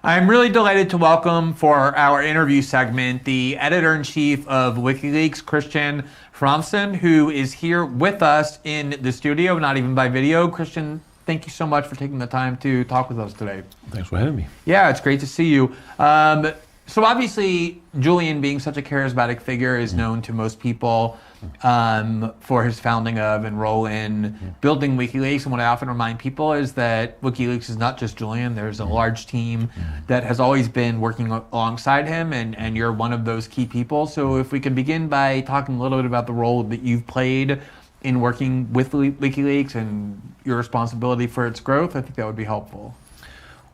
I'm really delighted to welcome for our interview segment the editor-in-chief of WikiLeaks, Christian Fromson, who is here with us in the studio, not even by video. Christian, thank you so much for taking the time to talk with us today. Thanks for having me. Yeah, it's great to see you. So obviously, Julian, being such a charismatic figure, is known to most people for his founding of and role in building WikiLeaks. And what I often remind people is that WikiLeaks is not just Julian. There's a large team that has always been working alongside him, and you're one of those key people. So if we can begin by talking a little bit about the role that you've played in working with WikiLeaks and your responsibility for its growth, I think that would be helpful.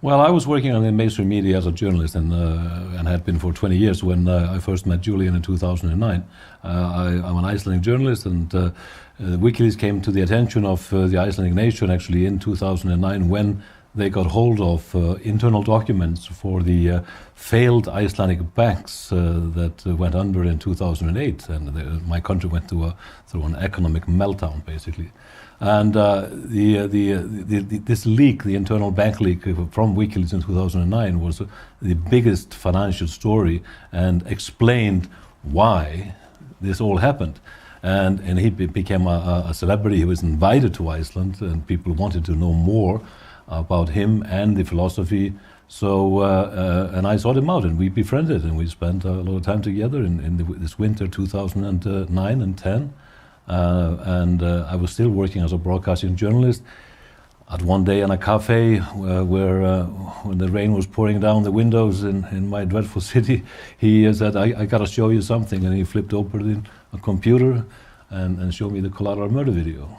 Well, I was working on the mainstream media as a journalist and had been for 20 years when I first met Julian in 2009. I'm an Icelandic journalist, and WikiLeaks came to the attention of the Icelandic nation actually in 2009 when they got hold of internal documents for the failed Icelandic banks that went under in 2008, and my country went through an economic meltdown, basically. And this leak, the internal bank leak from WikiLeaks in 2009, was the biggest financial story and explained why this all happened. And he became a celebrity. He was invited to Iceland, and people wanted to know more about him and the philosophy. So, and I sought him out, and we befriended, and we spent a lot of time together in this winter 2009 and 10. And I was still working as a broadcasting journalist. At one day in a cafe where when the rain was pouring down the windows in my dreadful city, he said, I got to show you something. And he flipped open a computer and showed me the collateral murder video.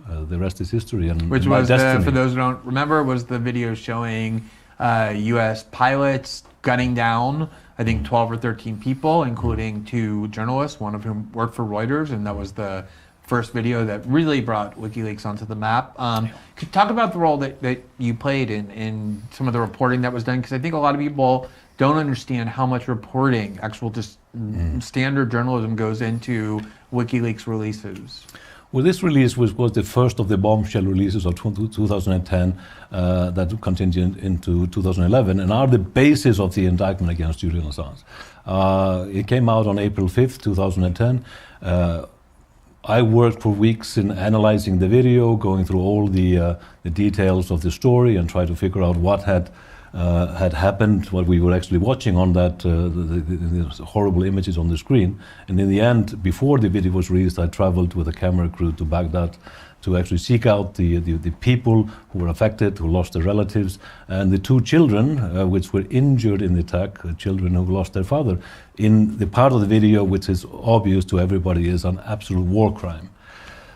The rest is history. Which was, for those who don't remember, was the video showing U.S. pilots gunning down, I think, 12 or 13 people, including 2 journalists, one of whom worked for Reuters, and that was the first video that really brought WikiLeaks onto the map. Could you talk about the role that you played in some of the reporting that was done? Because I think a lot of people don't understand how much reporting, actual just standard journalism, goes into WikiLeaks releases. Well, this release was the first of the bombshell releases of 2010 that continued into 2011 and are the basis of the indictment against Julian Assange. It came out on April 5th, 2010. I worked for weeks in analyzing the video, going through all the details of the story and try to figure out what had happened, what we were actually watching on that, the horrible images on the screen. And in the end, before the video was released, I traveled with a camera crew to Baghdad to actually seek out the people who were affected, who lost their relatives, and the 2 children which were injured in the attack, children who lost their father, in the part of the video which is obvious to everybody is an absolute war crime.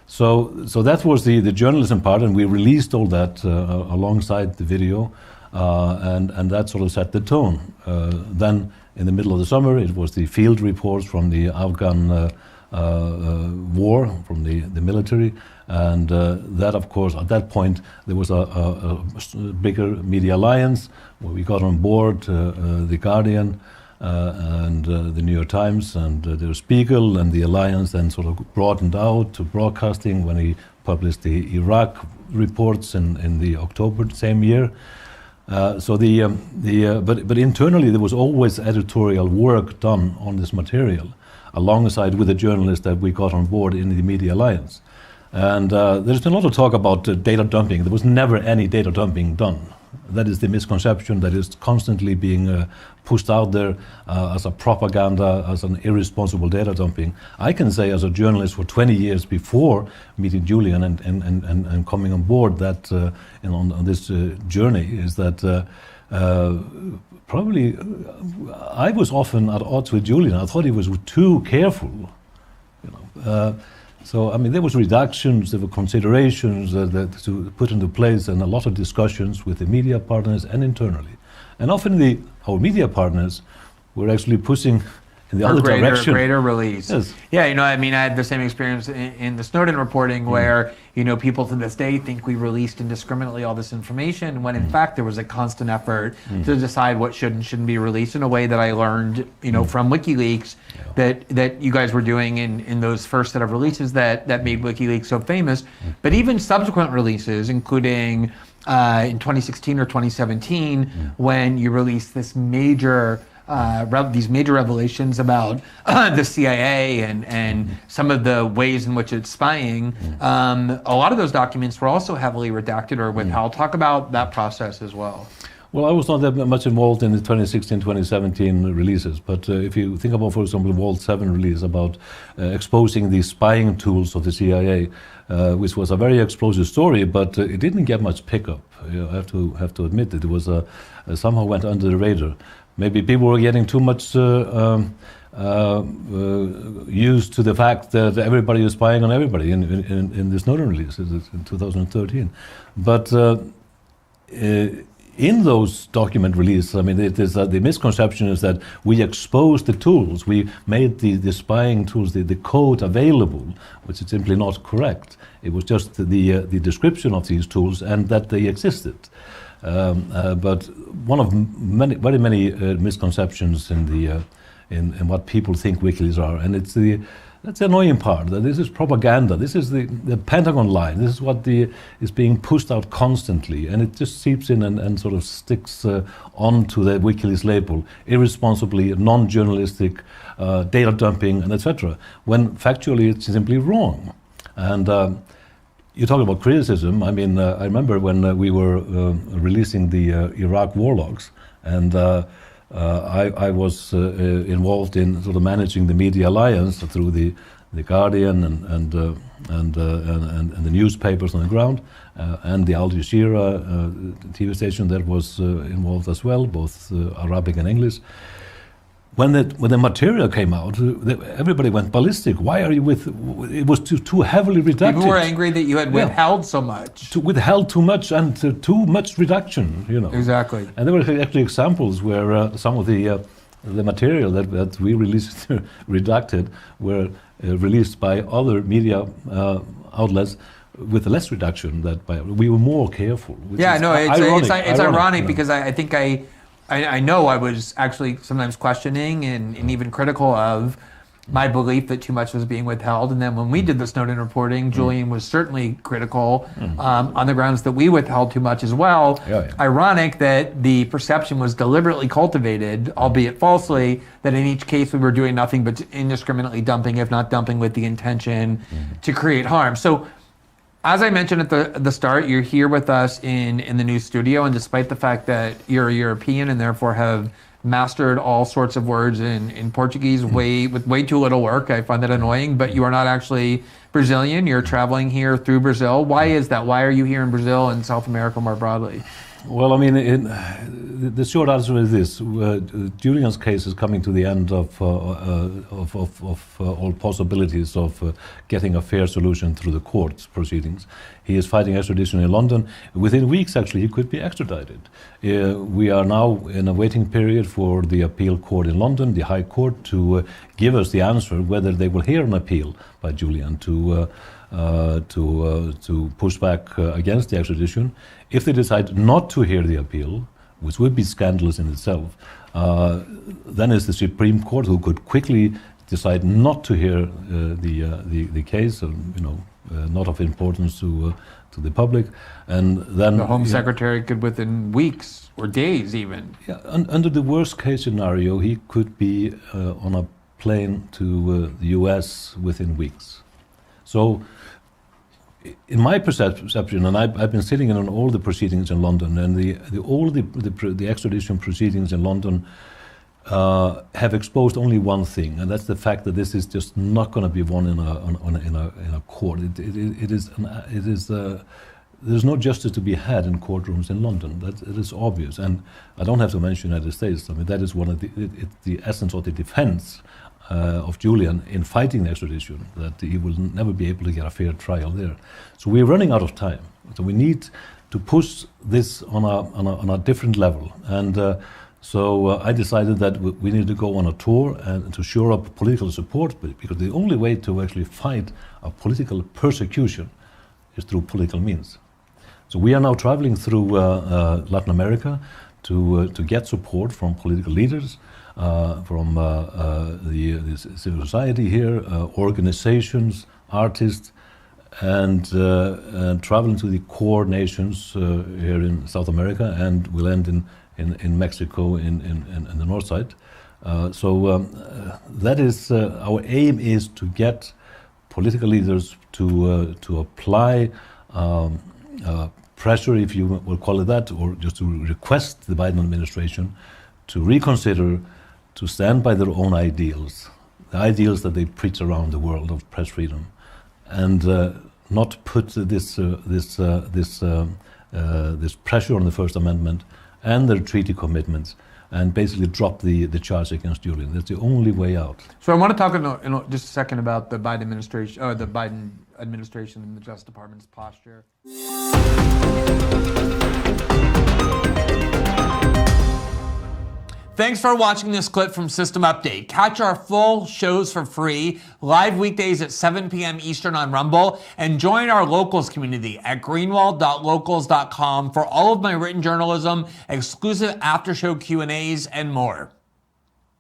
So that was the journalism part, and we released all that alongside the video. And that sort of set the tone. Then, in the middle of the summer, it was the field reports from the Afghan war, from the military, and that, of course, at that point, there was a bigger media alliance where we got on board The Guardian and the New York Times and the Spiegel, and the alliance then sort of broadened out to broadcasting when he published the Iraq reports in the October same year. But internally there was always editorial work done on this material, alongside with the journalists that we got on board in the Media Alliance. And there's been a lot of talk about data dumping. There was never any data dumping done. That is the misconception that is constantly being pushed out there as a propaganda, as an irresponsible data dumping. I can say, as a journalist for 20 years before meeting Julian and coming on board that on this journey, is that probably I was often at odds with Julian. I thought he was too careful, So, I mean, there was reductions, there were considerations that to put into place, and a lot of discussions with the media partners and internally. And often our media partners were actually pushing in the other direction. Greater release. Yes. Yeah, I mean, I had the same experience in the Snowden reporting where, people to this day think we released indiscriminately all this information, when in fact there was a constant effort to decide what should and shouldn't be released, in a way that I learned, from WikiLeaks, that you guys were doing in those first set of releases that made WikiLeaks so famous. But even subsequent releases, including in 2016 or 2017 when you released this major these major revelations about the CIA and some of the ways in which it's spying. A lot of those documents were also heavily redacted or withheld. Talk about that process as well. Well, I was not that much involved in the 2016-2017 releases, but if you think about, for example, the Vault 7 release about exposing the spying tools of the CIA, which was a very explosive story, but it didn't get much pickup. I have to admit that it was somehow went under the radar. Maybe people were getting too much used to the fact that everybody is spying on everybody in the Snowden release in 2013. But in those document releases, I mean, the misconception is that we exposed the tools, we made the spying tools, the code available, which is simply not correct. It was just the description of these tools and that they existed. But one of very many misconceptions in what people think WikiLeaks are, and that's the annoying part. That this is propaganda. This is the Pentagon line. This is what is being pushed out constantly, and it just seeps in and sort of sticks onto the WikiLeaks label, irresponsibly, non-journalistic, data dumping, and etc. When factually it's simply wrong. And you talk about criticism. I mean, I remember when we were releasing the Iraq war logs, and I was involved in sort of managing the media alliance through the Guardian and the newspapers on the ground, and the Al Jazeera TV station that was involved as well, both Arabic and English. When the material came out, everybody went ballistic. Why are you it was too heavily redacted. People were angry that you had withheld so much. Withheld too much and too much reduction, you know. Exactly. And there were actually examples where some of the material that we released redacted were released by other media outlets with less reduction. We were more careful. Yeah, no, it's ironic, you know. Because I think I know I was actually sometimes questioning and even critical of my belief that too much was being withheld. And then when we did the Snowden reporting, Julian was certainly critical on the grounds that we withheld too much as well. Yeah. Ironic that the perception was deliberately cultivated, albeit falsely, that in each case we were doing nothing but indiscriminately dumping, if not dumping with the intention to create harm. So, as I mentioned at the start, you're here with us in the new studio, and despite the fact that you're a European and therefore have mastered all sorts of words in Portuguese with way too little work, I find that annoying, but you are not actually Brazilian. You're traveling here through Brazil. Why is that? Why are you here in Brazil and South America more broadly? Well, I mean, the short answer is this: Julian's case is coming to the end of all possibilities of getting a fair solution through the court proceedings. He is fighting extradition in London. Within weeks, actually, he could be extradited. We are now in a waiting period for the appeal court in London, the High Court, to give us the answer whether they will hear an appeal by Julian to push back against the extradition. If they decide not to hear the appeal, which would be scandalous in itself, then it's the Supreme Court who could quickly decide not to hear the case, not of importance to the public, and then the Home Secretary could, within weeks or days even. Yeah, under the worst case scenario, he could be on a plane to the US within weeks. So, in my perception, and I've been sitting in on all the proceedings in London, and all the extradition proceedings in London have exposed only one thing, and that's the fact that this is just not going to be won in a court. There's no justice to be had in courtrooms in London. It is obvious, and I don't have to mention the United States. I mean, that is one of the essence of the defense of Julian in fighting the extradition, that he will never be able to get a fair trial there. So we're running out of time. So we need to push this on a different level. And so I decided that we need to go on a tour and to shore up political support, because the only way to actually fight a political persecution is through political means. So we are now traveling through Latin America to get support from political leaders, from the civil society here, organizations, artists, and traveling to the core nations here in South America, and we'll end in Mexico in the north side. That is our aim, is to get political leaders to apply pressure, if you will call it that, or just to request the Biden administration to reconsider, to stand by their own ideals, the ideals that they preach around the world of press freedom, and not put this pressure on the First Amendment and their treaty commitments, and basically drop the charge against Julian. That's the only way out. So I want to talk in just a second about the Biden administration, or the Biden administration and the Justice Department's posture. Thanks for watching this clip from System Update. Catch our full shows for free, live weekdays at 7 p.m. Eastern on Rumble, and join our locals community at greenwald.locals.com for all of my written journalism, exclusive after-show Q&As, and more.